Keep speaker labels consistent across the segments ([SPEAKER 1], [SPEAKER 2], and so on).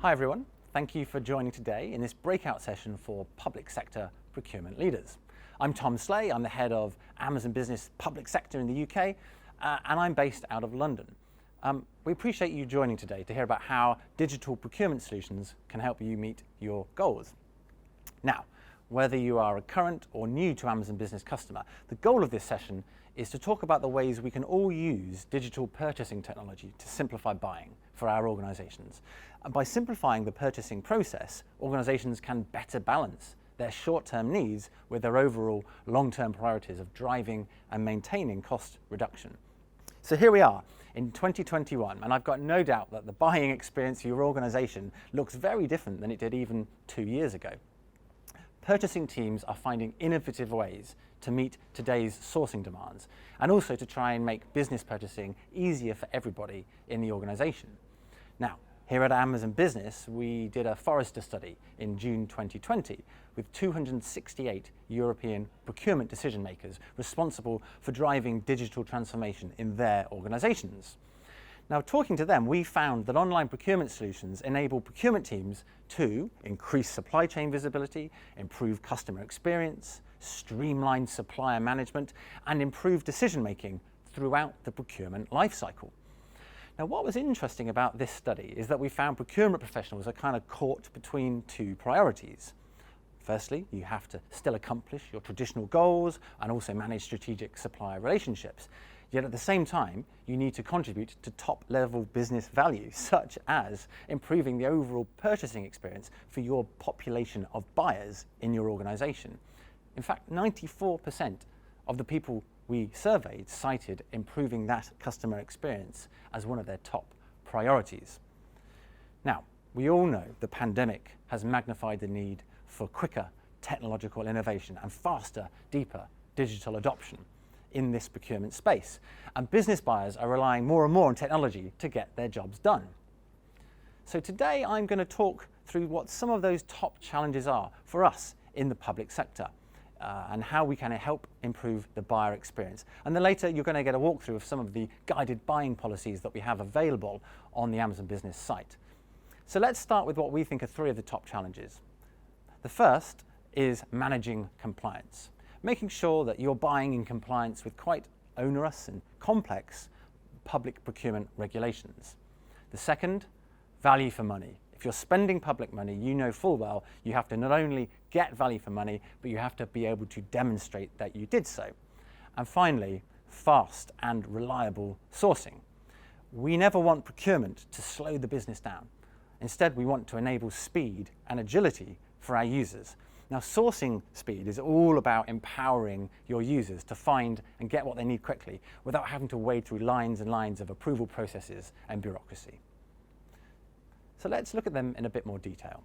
[SPEAKER 1] Hi everyone, thank you for joining today in this breakout session for public sector procurement leaders. I'm Tom Slay, I'm the head of Amazon Business Public Sector in the UK, and I'm based out of London. We appreciate you joining today to hear about how digital procurement solutions can help you meet your goals. Now, whether you are a current or new to Amazon Business customer, the goal of this session is to talk about the ways we can all use digital purchasing technology to simplify buying for our organizations. And by simplifying the purchasing process, organizations can better balance their short-term needs with their overall long-term priorities of driving and maintaining cost reduction. So here we are in 2021, and I've got no doubt that the buying experience for your organization looks very different than it did even 2 years ago. Purchasing teams are finding innovative ways to meet today's sourcing demands and also to try and make business purchasing easier for everybody in the organization. Now, here at Amazon Business, we did a Forrester study in June 2020 with 268 European procurement decision makers responsible for driving digital transformation in their organizations. Now, talking to them, we found that online procurement solutions enable procurement teams to increase supply chain visibility, improve customer experience, streamline supplier management, and improve decision-making throughout the procurement lifecycle. Now, what was interesting about this study is that we found procurement professionals are kind of caught between two priorities. Firstly, you have to still accomplish your traditional goals and also manage strategic supplier relationships. Yet at the same time, you need to contribute to top-level business value, such as improving the overall purchasing experience for your population of buyers in your organization. In fact, 94% of the people we surveyed cited improving that customer experience as one of their top priorities. Now, we all know the pandemic has magnified the need for quicker technological innovation and faster, deeper digital adoption in this procurement space. And business buyers are relying more and more on technology to get their jobs done. So today I'm going to talk through what some of those top challenges are for us in the public sector and how we can help improve the buyer experience. And then later you're going to get a walkthrough of some of the guided buying policies that we have available on the Amazon Business site. So let's start with what we think are three of the top challenges. The first is managing compliance, making sure that you're buying in compliance with quite onerous and complex public procurement regulations. The second, value for money. If you're spending public money, you know full well you have to not only get value for money, but you have to be able to demonstrate that you did so. And finally, fast and reliable sourcing. We never want procurement to slow the business down. Instead, we want to enable speed and agility for our users. Now, sourcing speed is all about empowering your users to find and get what they need quickly without having to wade through lines and lines of approval processes and bureaucracy. So let's look at them in a bit more detail.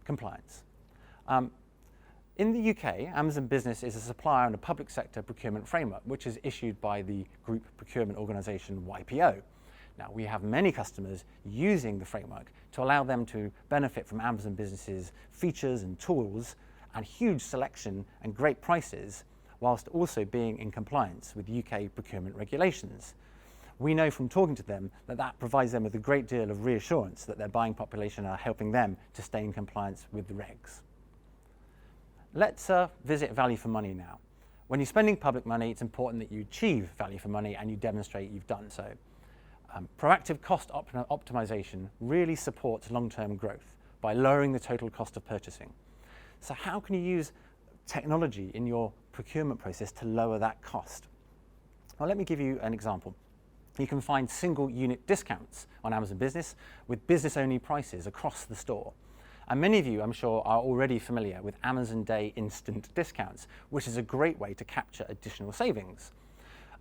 [SPEAKER 1] Compliance. In the UK, Amazon Business is a supplier in a public sector procurement framework, which is issued by the group procurement organisation YPO. Now, we have many customers using the framework to allow them to benefit from Amazon Business's features and tools and huge selection and great prices, whilst also being in compliance with UK procurement regulations. We know from talking to them that that provides them with a great deal of reassurance that their buying population are helping them to stay in compliance with the regs. Let's visit value for money now. When you're spending public money, it's important that you achieve value for money and you demonstrate you've done so. Proactive cost optimization really supports long-term growth by lowering the total cost of purchasing. So how can you use technology in your procurement process to lower that cost? Well, let me give you an example. You can find single unit discounts on Amazon Business with business-only prices across the store. And many of you, I'm sure, are already familiar with Amazon Day instant discounts, which is a great way to capture additional savings.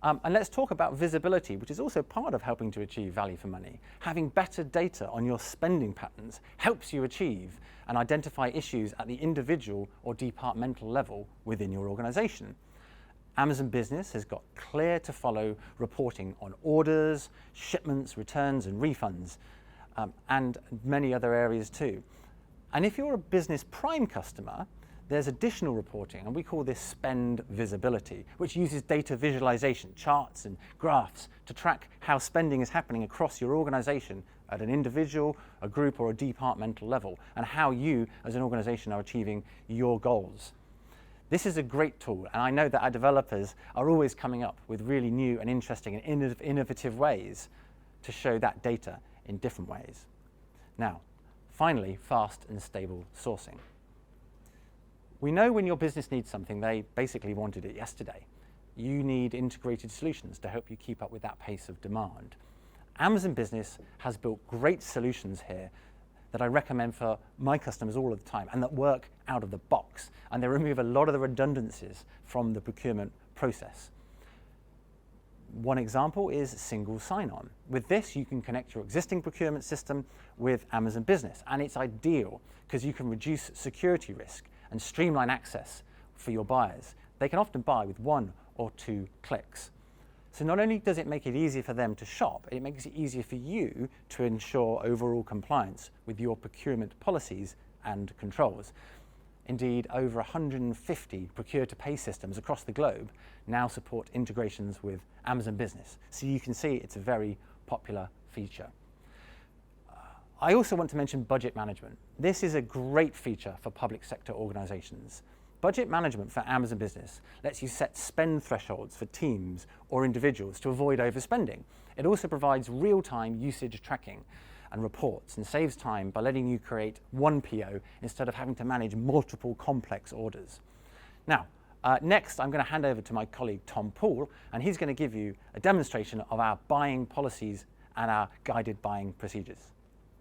[SPEAKER 1] And let's talk about visibility, which is also part of helping to achieve value for money. Having better data on your spending patterns helps you achieve and identify issues at the individual or departmental level within your organization. Amazon Business has got clear to follow reporting on orders, shipments, returns and refunds, and many other areas too. And if you're a Business Prime customer, there's additional reporting, and we call this spend visibility, which uses data visualization, charts and graphs to track how spending is happening across your organization at an individual, a group, or a departmental level, and how you as an organization are achieving your goals. This is a great tool, and I know that our developers are always coming up with really new and interesting and innovative ways to show that data in different ways. Now, finally, fast and stable sourcing. We know when your business needs something, they basically wanted it yesterday. You need integrated solutions to help you keep up with that pace of demand. Amazon Business has built great solutions here that I recommend for my customers all of the time and that work out of the box, and they remove a lot of the redundancies from the procurement process. One example is single sign-on. With this, you can connect your existing procurement system with Amazon Business, and it's ideal because you can reduce security risk and streamline access for your buyers. They can often buy with 1 or 2 clicks. So not only does it make it easier for them to shop, it makes it easier for you to ensure overall compliance with your procurement policies and controls. Indeed, over 150 procure-to-pay systems across the globe now support integrations with Amazon Business. So you can see it's a very popular feature. I also want to mention budget management. This is a great feature for public sector organizations. Budget management for Amazon Business lets you set spend thresholds for teams or individuals to avoid overspending. It also provides real-time usage tracking and reports and saves time by letting you create one PO instead of having to manage multiple complex orders. Now, next I'm going to hand over to my colleague Tom Poole, and he's going to give you a demonstration of our buying policies and our guided buying procedures.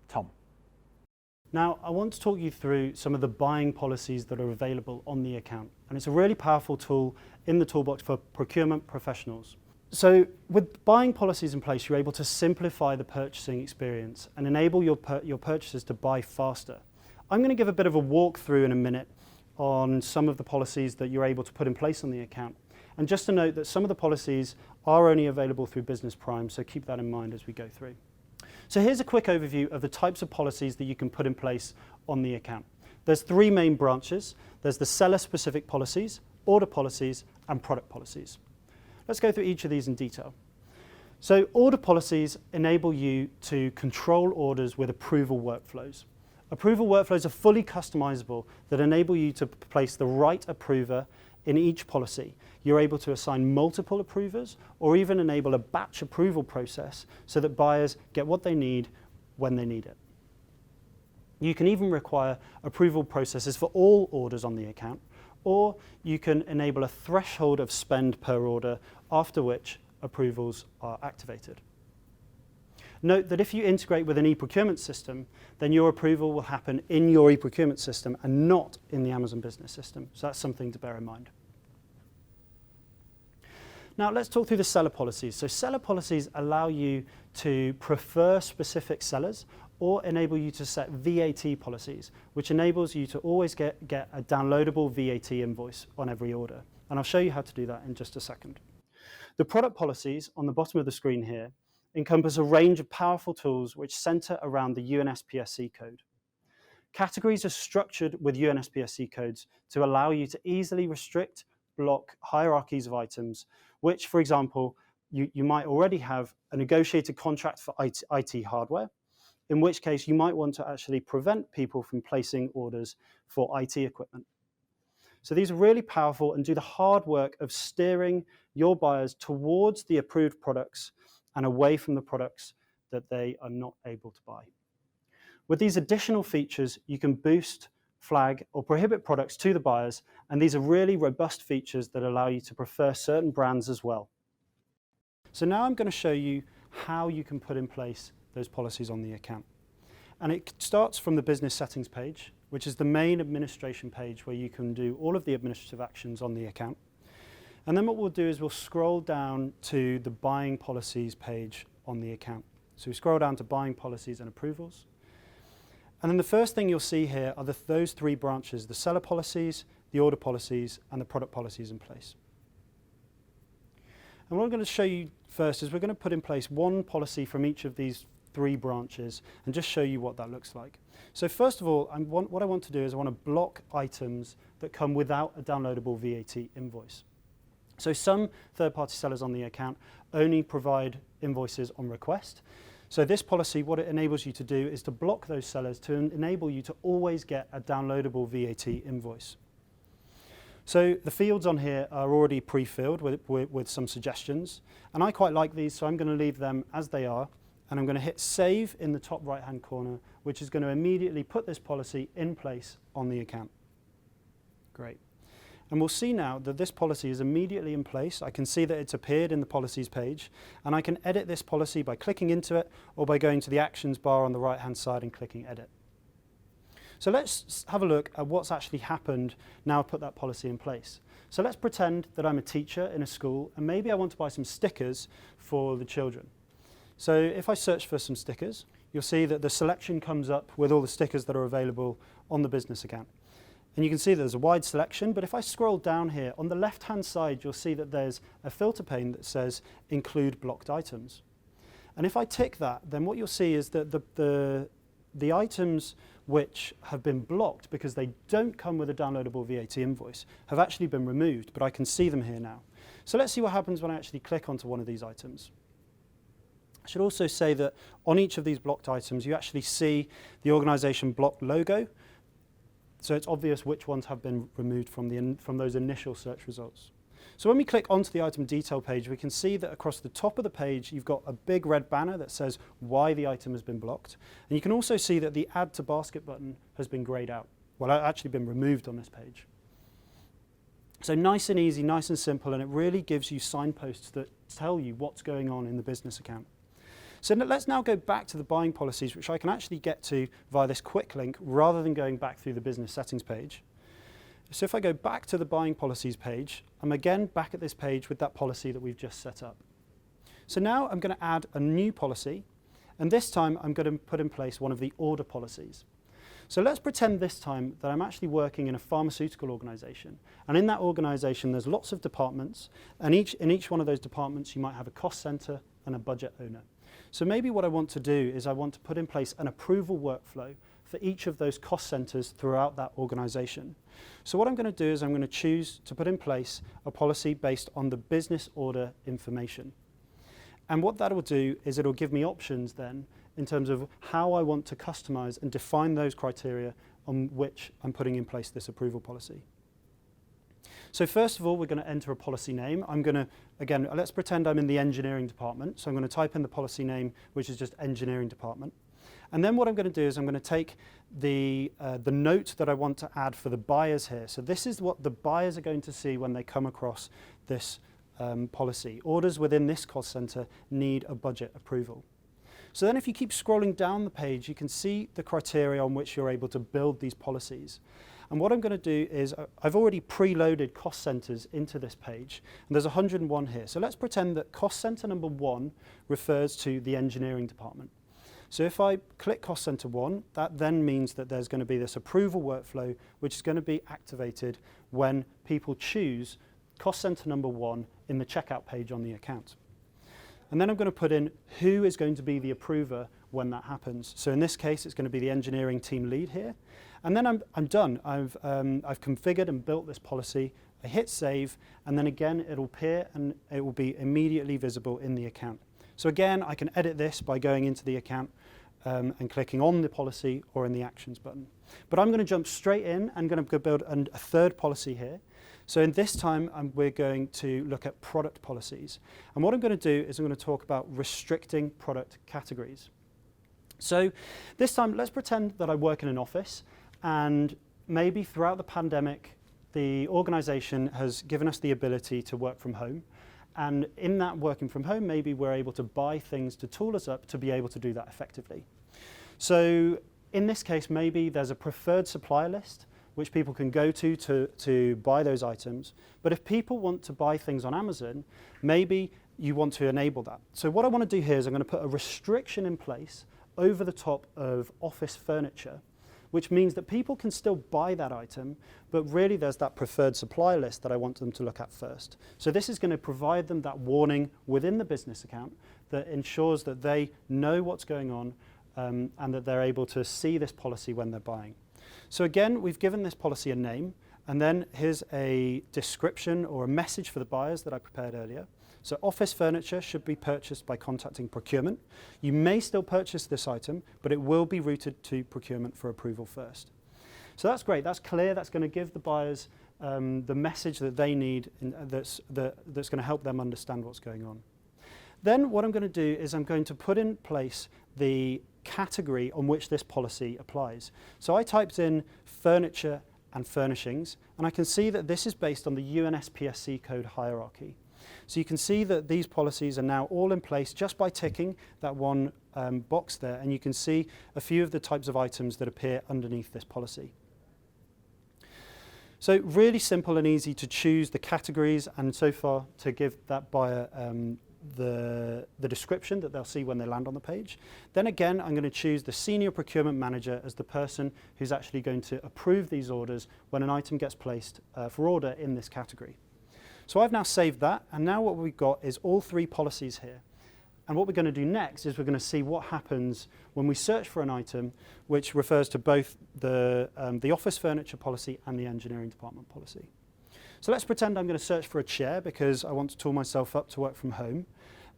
[SPEAKER 1] Tom.
[SPEAKER 2] Now, I want to talk you through some of the buying policies that are available on the account, and it's a really powerful tool in the toolbox for procurement professionals. So with buying policies in place, you're able to simplify the purchasing experience and enable your purchasers to buy faster. I'm going to give a bit of a walkthrough in a minute on some of the policies that you're able to put in place on the account. And just to note that some of the policies are only available through Business Prime, so keep that in mind as we go through. So here's a quick overview of the types of policies that you can put in place on the account. There's 3 main branches. There's the seller-specific policies, order policies, and product policies. Let's go through each of these in detail. So order policies enable you to control orders with approval workflows. Approval workflows are fully customizable that enable you to place the right approver in each policy. You're able to assign multiple approvers or even enable a batch approval process so that buyers get what they need when they need it. You can even require approval processes for all orders on the account, or you can enable a threshold of spend per order, after which approvals are activated. Note that if you integrate with an e-procurement system, then your approval will happen in your e-procurement system and not in the Amazon Business system. So that's something to bear in mind. Now let's talk through the seller policies. So seller policies allow you to prefer specific sellers or enable you to set VAT policies, which enables you to always get a downloadable VAT invoice on every order. And I'll show you how to do that in just a second. The product policies on the bottom of the screen here encompass a range of powerful tools which center around the UNSPSC code. Categories are structured with UNSPSC codes to allow you to easily restrict, block hierarchies of items, which, for example, you might already have a negotiated contract for IT hardware, in which case you might want to actually prevent people from placing orders for IT equipment. So these are really powerful and do the hard work of steering your buyers towards the approved products and away from the products that they are not able to buy. With these additional features, you can boost, flag, or prohibit products to the buyers, and these are really robust features that allow you to prefer certain brands as well. So now I'm going to show you how you can put in place those policies on the account. And it starts from the business settings page, which is the main administration page where you can do all of the administrative actions on the account. And then what we'll do is we'll scroll down to the buying policies page on the account. So we scroll down to buying policies and approvals. And then the first thing you'll see here are those 3 branches, the seller policies, the order policies, and the product policies in place. And what I'm going to show you first is we're going to put in place one policy from each of these 3 branches and just show you what that looks like. So first of all, what I want to do is I want to block items that come without a downloadable VAT invoice. So some third-party sellers on the account only provide invoices on request. So this policy, what it enables you to do is to block those sellers to enable you to always get a downloadable VAT invoice. So the fields on here are already pre-filled with some suggestions, and I quite like these, so I'm going to leave them as they are, and I'm going to hit save in the top right-hand corner, which is going to immediately put this policy in place on the account. Great. And we'll see now that this policy is immediately in place. I can see that it's appeared in the policies page, and I can edit this policy by clicking into it or by going to the actions bar on the right-hand side and clicking edit. So let's have a look at what's actually happened now I've put that policy in place. So let's pretend that I'm a teacher in a school, and maybe I want to buy some stickers for the children. So if I search for some stickers, you'll see that the selection comes up with all the stickers that are available on the business account. And you can see there's a wide selection, but if I scroll down here, on the left-hand side, you'll see that there's a filter pane that says include blocked items. And if I tick that, then what you'll see is that the items which have been blocked because they don't come with a downloadable VAT invoice have actually been removed, but I can see them here now. So let's see what happens when I actually click onto one of these items. I should also say that on each of these blocked items, you actually see the organisation blocked logo. So it's obvious which ones have been removed from those initial search results. So when we click onto the item detail page, we can see that across the top of the page, you've got a big red banner that says why the item has been blocked. And you can also see that the add to basket button has been grayed out. Well, it's actually been removed on this page. So nice and easy, nice and simple, and it really gives you signposts that tell you what's going on in the business account. So let's now go back to the buying policies, which I can actually get to via this quick link rather than going back through the business settings page. So if I go back to the buying policies page, I'm again back at this page with that policy that we've just set up. So now I'm going to add a new policy, and this time I'm going to put in place one of the order policies. So let's pretend this time that I'm actually working in a pharmaceutical organisation, and in that organisation there's lots of departments, and in each one of those departments you might have a cost centre and a budget owner. So maybe what I want to do is I want to put in place an approval workflow for each of those cost centres throughout that organisation. So what I'm going to do is I'm going to choose to put in place a policy based on the business order information. And what that will do is it will give me options then in terms of how I want to customise and define those criteria on which I'm putting in place this approval policy. So first of all, we're going to enter a policy name. I'm going to, again, let's pretend I'm in the engineering department. So I'm going to type in the policy name, which is just engineering department. And then what I'm going to do is I'm going to take the note that I want to add for the buyers here. So this is what the buyers are going to see when they come across this policy. Orders within this cost centre need a budget approval. So then if you keep scrolling down the page, you can see the criteria on which you're able to build these policies. And what I'm going to do is I've already preloaded cost centres into this page, and there's 101 here. So let's pretend that cost centre number 1 refers to the engineering department. So if I click cost centre 1, that then means that there's going to be this approval workflow, which is going to be activated when people choose cost centre number 1 in the checkout page on the account. And then I'm going to put in who is going to be the approver when that happens. So in this case, it's going to be the engineering team lead here. And then I'm done. I've configured and built this policy. I hit save, and then again, it'll appear and it will be immediately visible in the account. So again, I can edit this by going into the account and clicking on the policy or in the actions button. But I'm going to jump straight in. I'm going to go build a third policy here. So in this time, we're going to look at product policies. And what I'm going to do is I'm going to talk about restricting product categories. So this time, let's pretend that I work in an office, and maybe throughout the pandemic, the organisation has given us the ability to work from home. And in that working from home, maybe we're able to buy things to tool us up to be able to do that effectively. So in this case, maybe there's a preferred supplier list which people can go to buy those items. But if people want to buy things on Amazon, maybe you want to enable that. So what I want to do here is I'm going to put a restriction in place over the top of office furniture, which means that people can still buy that item, but really there's that preferred supplier list that I want them to look at first. So this is going to provide them that warning within the business account that ensures that they know what's going on and that they're able to see this policy when they're buying. So again, we've given this policy a name, and then here's a description or a message for the buyers that I prepared earlier. So office furniture should be purchased by contacting procurement. You may still purchase this item, but it will be routed to procurement for approval first. So that's great, that's clear, that's going to give the buyers the message that they need that's going to help them understand what's going on. Then what I'm going to do is I'm going to put in place the category on which this policy applies. So I typed in furniture and furnishings, and I can see that this is based on the UNSPSC code hierarchy. So you can see that these policies are now all in place just by ticking that one box there, and you can see a few of the types of items that appear underneath this policy. So really simple and easy to choose the categories, and so far to give that buyer the description that they'll see when they land on the page. Then again, I'm going to choose the senior procurement manager as the person who's actually going to approve these orders when an item gets placed for order in this category. So I've now saved that, and now what we've got is all three policies here. And what we're going to do next is we're going to see what happens when we search for an item which refers to both the office furniture policy and the engineering department policy. So let's pretend I'm going to search for a chair because I want to tool myself up to work from home.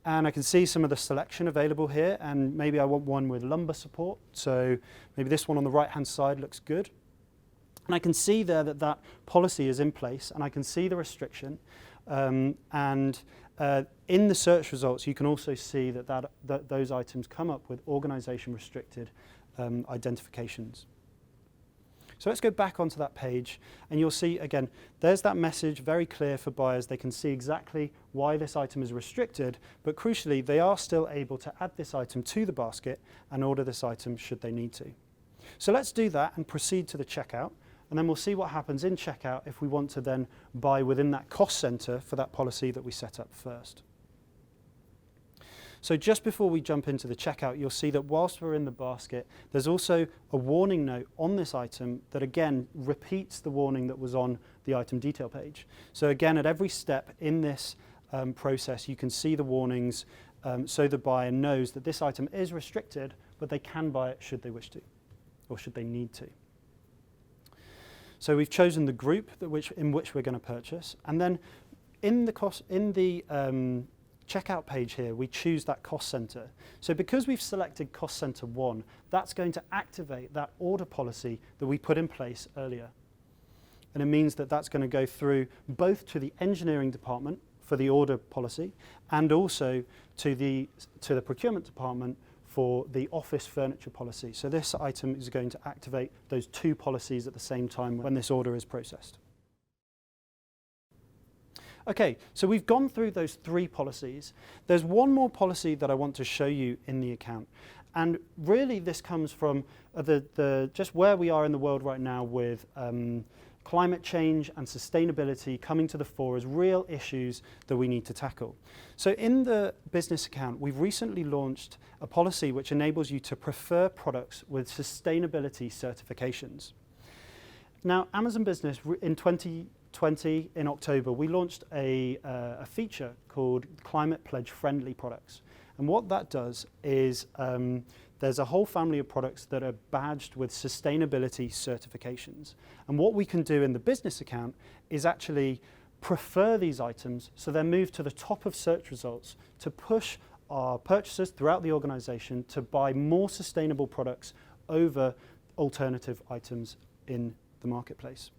[SPEAKER 2] And I can see some of the selection available here, and maybe I want one with lumbar support. So maybe this one on the right-hand side looks good. And I can see there that that policy is in place, and I can see the restriction. In the search results, you can also see that those items come up with organisation-restricted identifications. So let's go back onto that page, and you'll see, again, there's that message very clear for buyers. They can see exactly why this item is restricted, but crucially, they are still able to add this item to the basket and order this item should they need to. So let's do that and proceed to the checkout, and then we'll see what happens in checkout if we want to then buy within that cost center for that policy that we set up first. So just before we jump into the checkout, you'll see that whilst we're in the basket, there's also a warning note on this item that again repeats the warning that was on the item detail page. So again, at every step in this process, you can see the warnings so the buyer knows that this item is restricted, but they can buy it should they wish to, or should they need to. So we've chosen the group in which we're going to purchase, and then in the checkout page here, we choose that cost center. So because we've selected cost center 1, that's going to activate that order policy that we put in place earlier. And it means that that's going to go through both to the engineering department for the order policy and also to the procurement department for the office furniture policy. So this item is going to activate those two policies at the same time when this order is processed. Okay, so we've gone through those three policies. There's one more policy that I want to show you in the account. And really this comes from just where we are in the world right now with climate change and sustainability coming to the fore as real issues that we need to tackle. So in the business account, we've recently launched a policy which enables you to prefer products with sustainability certifications. Now, Amazon Business in 2020, in October, we launched a feature called Climate Pledge Friendly Products. And what that does is there's a whole family of products that are badged with sustainability certifications. And what we can do in the business account is actually prefer these items so they're moved to the top of search results to push our purchasers throughout the organization to buy more sustainable products over alternative items in the marketplace.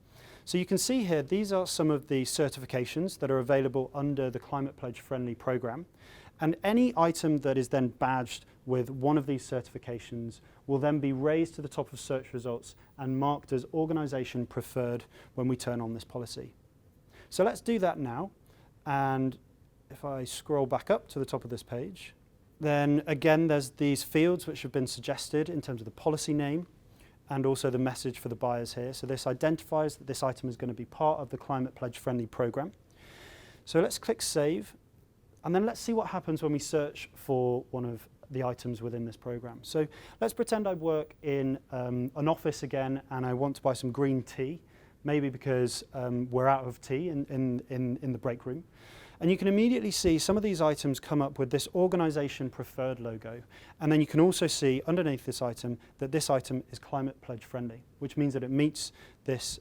[SPEAKER 2] So you can see here, these are some of the certifications that are available under the Climate Pledge Friendly program. And any item that is then badged with one of these certifications will then be raised to the top of search results and marked as organization preferred when we turn on this policy. So let's do that now. And if I scroll back up to the top of this page, then again, there's these fields which have been suggested in terms of the policy name and also the message for the buyers here. So this identifies that this item is going to be part of the Climate Pledge Friendly program. So let's click Save. And then let's see what happens when we search for one of the items within this program. So let's pretend I work in an office again and I want to buy some green tea, maybe because we're out of tea in the break room. And you can immediately see some of these items come up with this organisation preferred logo. And then you can also see underneath this item that this item is climate pledge friendly, which means that it meets this,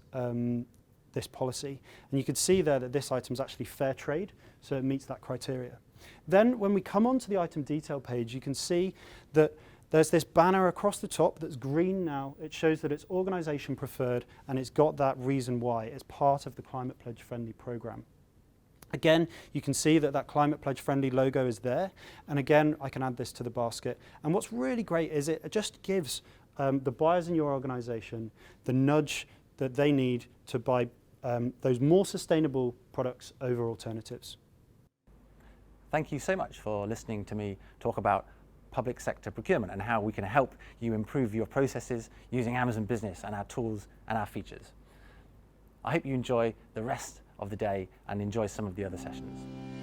[SPEAKER 2] this policy. And you can see there that this item is actually fair trade, so it meets that criteria. Then when we come onto the item detail page, you can see that there's this banner across the top that's green now. It shows that it's organisation preferred and it's got that reason why. It's part of the Climate Pledge Friendly programme. Again, you can see that that Climate Pledge Friendly logo is there. And again, I can add this to the basket. And what's really great is it just gives the buyers in your organisation the nudge that they need to buy those more sustainable products over alternatives.
[SPEAKER 1] Thank you so much for listening to me talk about public sector procurement and how we can help you improve your processes using Amazon Business and our tools and our features. I hope you enjoy the rest of the day and enjoy some of the other sessions.